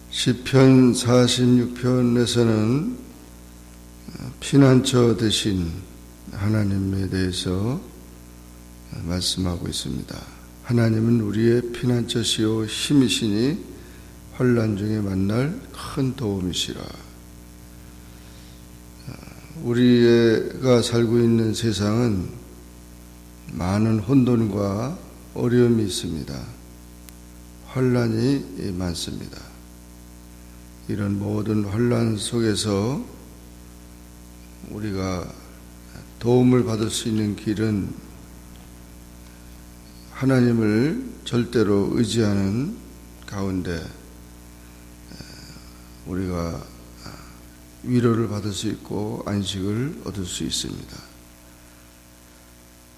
시편 46편에서는 피난처 되신 하나님에 대해서 말씀하고 있습니다. 하나님은 우리의 피난처시요 힘이시니 환난 중에 만날 큰 도움이시라. 우리가 살고 있는 세상은 많은 혼돈과 어려움이 있습니다. 환난이 많습니다. 이런 모든 환난 속에서 우리가 도움을 받을 수 있는 길은 하나님을 절대로 의지하는 가운데 우리가 위로를 받을 수 있고 안식을 얻을 수 있습니다.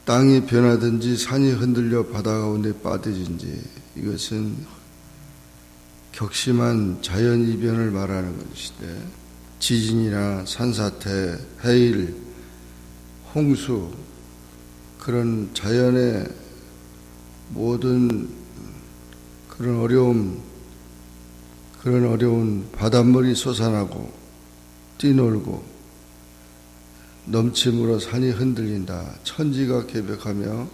땅이 변하든지 산이 흔들려 바다 가운데 빠지든지 이것은 격심한 자연이변을 말하는 것인데, 지진이나 산사태, 해일, 홍수, 그런 자연의 모든 그런 어려운 바닷물이 솟아나고 뛰놀고 넘침으로 산이 흔들린다, 천지가 개벽하며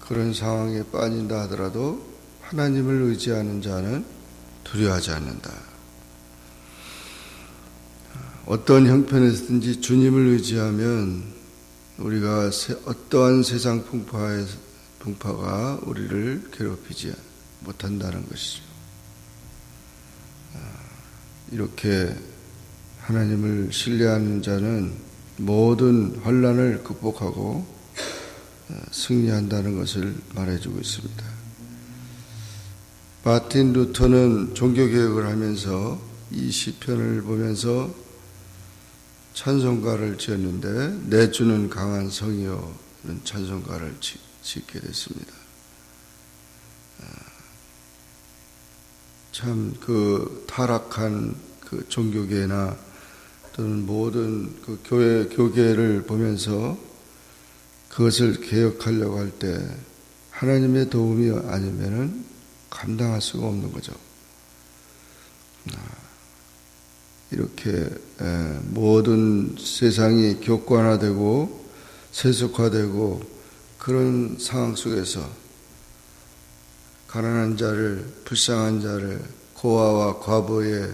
그런 상황에 빠진다 하더라도 하나님을 의지하는 자는 두려워하지 않는다. 어떤 형편에서든지 주님을 의지하면 우리가 어떠한 세상 풍파가 우리를 괴롭히지 못한다는 것이죠. 이렇게 하나님을 신뢰하는 자는 모든 환난을 극복하고 승리한다는 것을 말해주고 있습니다. 마틴 루터는 종교개혁을 하면서 이 시편을 보면서 찬송가를 지었는데, 내 주는 강한 성이요 이런 찬송가를 짓게 됐습니다. 참 그 타락한 그 종교계나 또는 모든 그 교계를 보면서 그것을 개혁하려고 할 때 하나님의 도움이 아니면은 감당할 수가 없는 거죠. 이렇게 모든 세상이 격관화되고 세속화되고 그런 상황 속에서 가난한 자를, 불쌍한 자를 고아와 과부의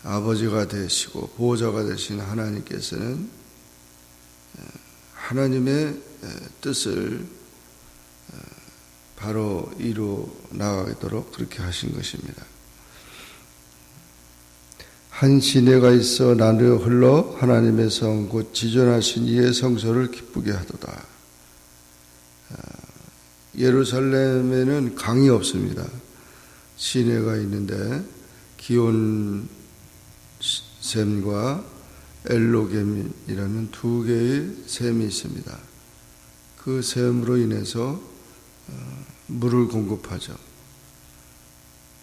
아버지가 되시고 보호자가 되신 하나님께서는 하나님의 뜻을 바로 이루어 나가도록 그렇게 하신 것입니다. 한 시내가 있어 나누어 흘러 하나님의 성 곧 지존하신 이의 성소를 기쁘게 하도다. 예루살렘에는 강이 없습니다. 시내가 있는데 기온샘과 엘로겜이라는 두 개의 샘이 있습니다. 그 샘으로 인해서 물을 공급하죠.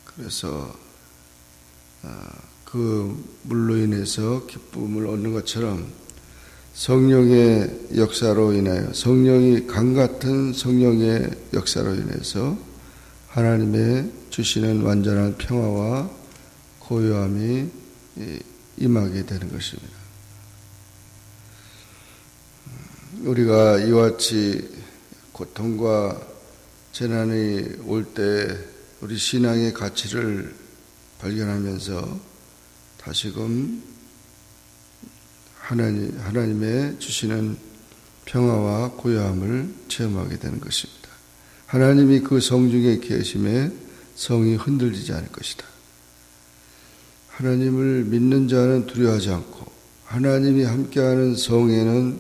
그래서 그 물로 인해서 기쁨을 얻는 것처럼 성령의 역사로 인하여, 성령이 강같은 성령의 역사로 인해서 하나님의 주시는 완전한 평화와 고요함이 임하게 되는 것입니다. 우리가 이와 같이 고통과 재난이 올 때 우리 신앙의 가치를 발견하면서 다시금 하나님의 주시는 평화와 고요함을 체험하게 되는 것입니다. 하나님이 그 성중에 계심에 성이 흔들리지 않을 것이다. 하나님을 믿는 자는 두려워하지 않고 하나님이 함께하는 성에는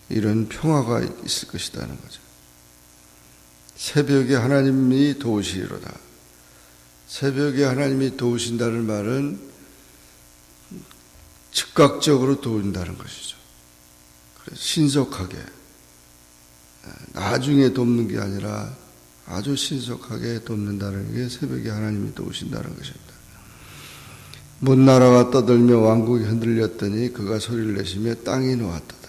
이런 평화가 있을 것이라는 거죠. 새벽에 하나님이 도우시리로다. 새벽에 하나님이 도우신다는 말은 즉각적으로 도운다는 것이죠. 그래서 신속하게, 나중에 돕는 게 아니라 아주 신속하게 돕는다는 게 새벽에 하나님이 도우신다는 것입니다. 문나라가 떠들며 왕국이 흔들렸더니 그가 소리를 내시며 땅이 놓았도다.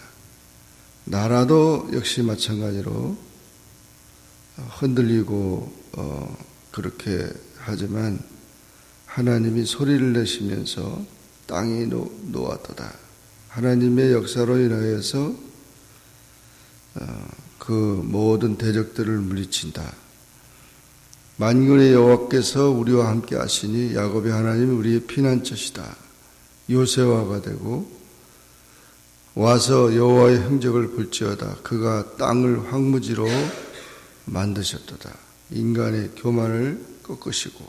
나라도 역시 마찬가지로 흔들리고 그렇게 하지만 하나님이 소리를 내시면서 땅이 놓았도다. 하나님의 역사로 인하여서 그 모든 대적들을 물리친다. 만군의 여호와께서 우리와 함께 하시니 야곱의 하나님이 우리의 피난처시다. 요새화가 되고 와서 여호와의 행적을 볼지어다. 그가 땅을 황무지로 만드셨도다. 인간의 교만을 꺾으시고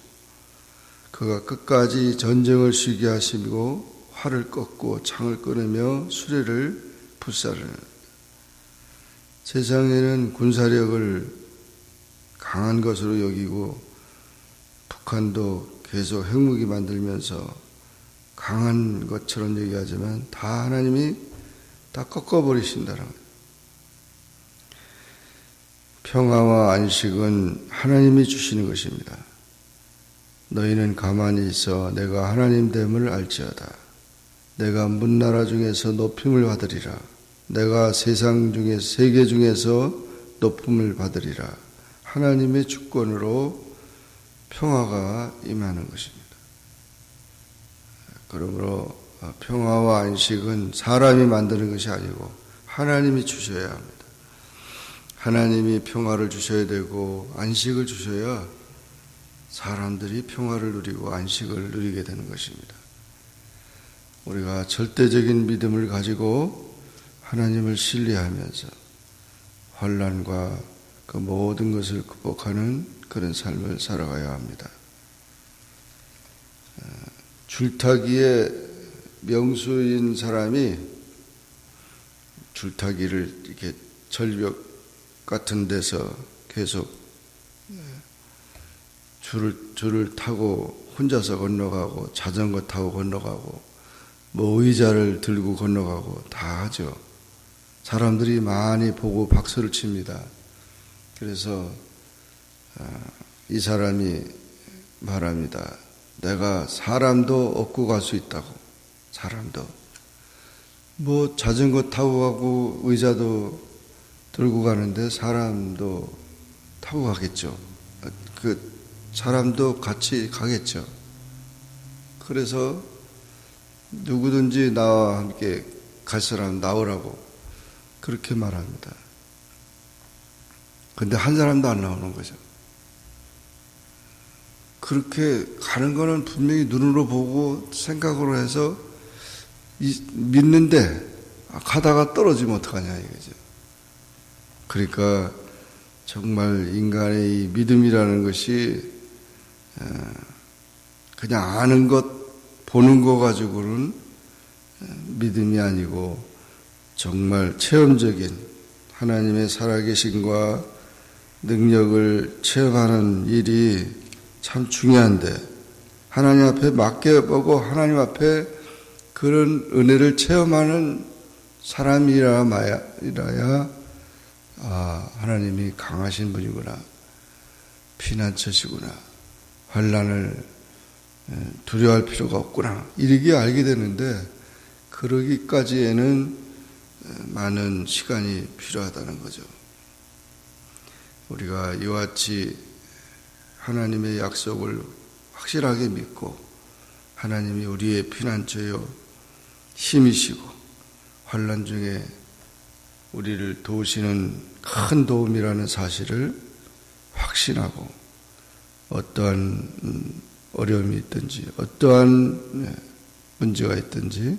그가 끝까지 전쟁을 쉬게 하시고 활을 꺾고 창을 끊으며 수레를 불사르는. 세상에는 군사력을 강한 것으로 여기고 북한도 계속 핵무기 만들면서 강한 것처럼 얘기하지만 다 하나님이 다 꺾어버리신다는 거예요. 평화와 안식은 하나님이 주시는 것입니다. 너희는 가만히 있어 내가 하나님 됨을 알지어다. 내가 문나라 중에서 높임을 받으리라. 내가 세계 중에서 높임을 받으리라. 하나님의 주권으로 평화가 임하는 것입니다. 그러므로 평화와 안식은 사람이 만드는 것이 아니고 하나님이 주셔야 합니다. 하나님이 평화를 주셔야 되고 안식을 주셔야 사람들이 평화를 누리고 안식을 누리게 되는 것입니다. 우리가 절대적인 믿음을 가지고 하나님을 신뢰하면서 환난과 그 모든 것을 극복하는 그런 삶을 살아가야 합니다. 줄타기의 명수인 사람이 줄타기를 이렇게 절벽 같은 데서 계속 줄을 타고 혼자서 건너가고 자전거 타고 건너가고 뭐 의자를 들고 건너가고 다 하죠. 사람들이 많이 보고 박수를 칩니다. 그래서 이 사람이 말합니다. 내가 사람도 업고 갈 수 있다고. 사람도. 뭐 자전거 타고 가고 의자도 들고 가는데 사람도 타고 가겠죠. 그 사람도 같이 가겠죠. 그래서 누구든지 나와 함께 갈 사람 나오라고 그렇게 말합니다. 근데 한 사람도 안 나오는 거죠. 그렇게 가는 거는 분명히 눈으로 보고 생각으로 해서 믿는데 가다가 떨어지면 어떡하냐 이거죠. 그러니까 정말 인간의 이 믿음이라는 것이 그냥 아는 것, 보는 거 가지고는 믿음이 아니고 정말 체험적인 하나님의 살아계심과 능력을 체험하는 일이 참 중요한데 하나님 앞에 맡겨보고 하나님 앞에 그런 은혜를 체험하는 사람이라야 하나님이 강하신 분이구나, 피난처시구나, 환난을 두려워할 필요가 없구나 이렇게 알게 되는데 그러기까지에는 많은 시간이 필요하다는 거죠. 우리가 이와 같이 하나님의 약속을 확실하게 믿고 하나님이 우리의 피난처요 힘이시고 환난 중에 우리를 도우시는 큰 도움이라는 사실을 확신하고 어떠한 어려움이 있든지 어떠한 문제가 있든지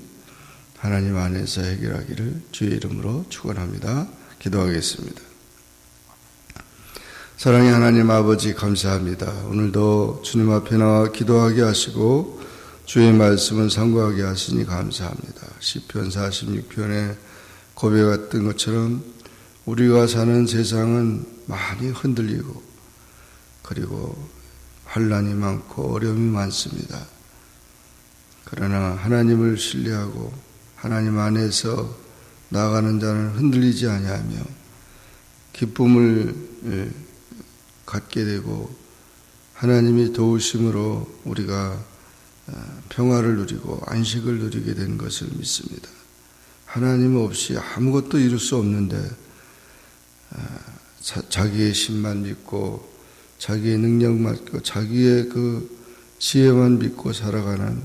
하나님 안에서 해결하기를 주의 이름으로 축원합니다. 기도하겠습니다. 사랑의 하나님 아버지 감사합니다. 오늘도 주님 앞에 나와 기도하게 하시고 주의 말씀을 상고하게 하시니 감사합니다. 시편 46편에 고백했던 것처럼 우리가 사는 세상은 많이 흔들리고 그리고 환난이 많고 어려움이 많습니다. 그러나 하나님을 신뢰하고 하나님 안에서 나아가는 자는 흔들리지 아니하며 기쁨을 갖게 되고 하나님이 도우심으로 우리가 평화를 누리고 안식을 누리게 된 것을 믿습니다. 하나님 없이 아무것도 이룰 수 없는데 자기의 신만 믿고 자기의 능력만 믿고 자기의 그 지혜만 믿고 살아가는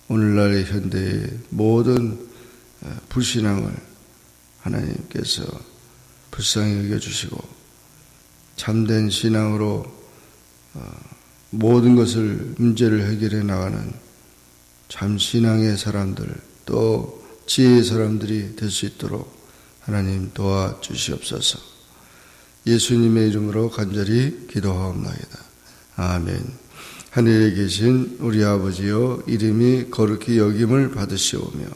오늘날의 현대의 모든 불신앙을 하나님께서 불쌍히 여겨주시고 참된 신앙으로 모든 것을 문제를 해결해 나가는 참 신앙의 사람들 또 지혜의 사람들이 될 수 있도록 하나님 도와주시옵소서. 예수님의 이름으로 간절히 기도하옵나이다. 아멘. 하늘에 계신 우리 아버지여, 이름이 거룩히 여김을 받으시오며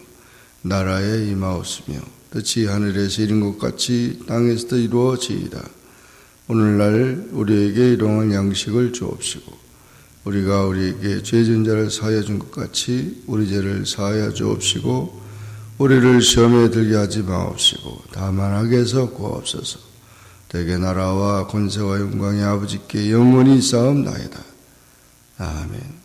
나라에 임하옵시며 뜻이 하늘에서 이룬 것 같이 땅에서도 이루어지이다. 오늘날 우리에게 일용할 양식을 주옵시고 우리가 우리에게 죄진 자를 사하여 준 것 같이 우리 죄를 사하여 주옵시고 우리를 시험에 들게 하지 마옵시고 다만 악에서 구하옵소서. 대개 나라와 권세와 영광이 아버지께 영원히 쌓옵나이다. 아멘.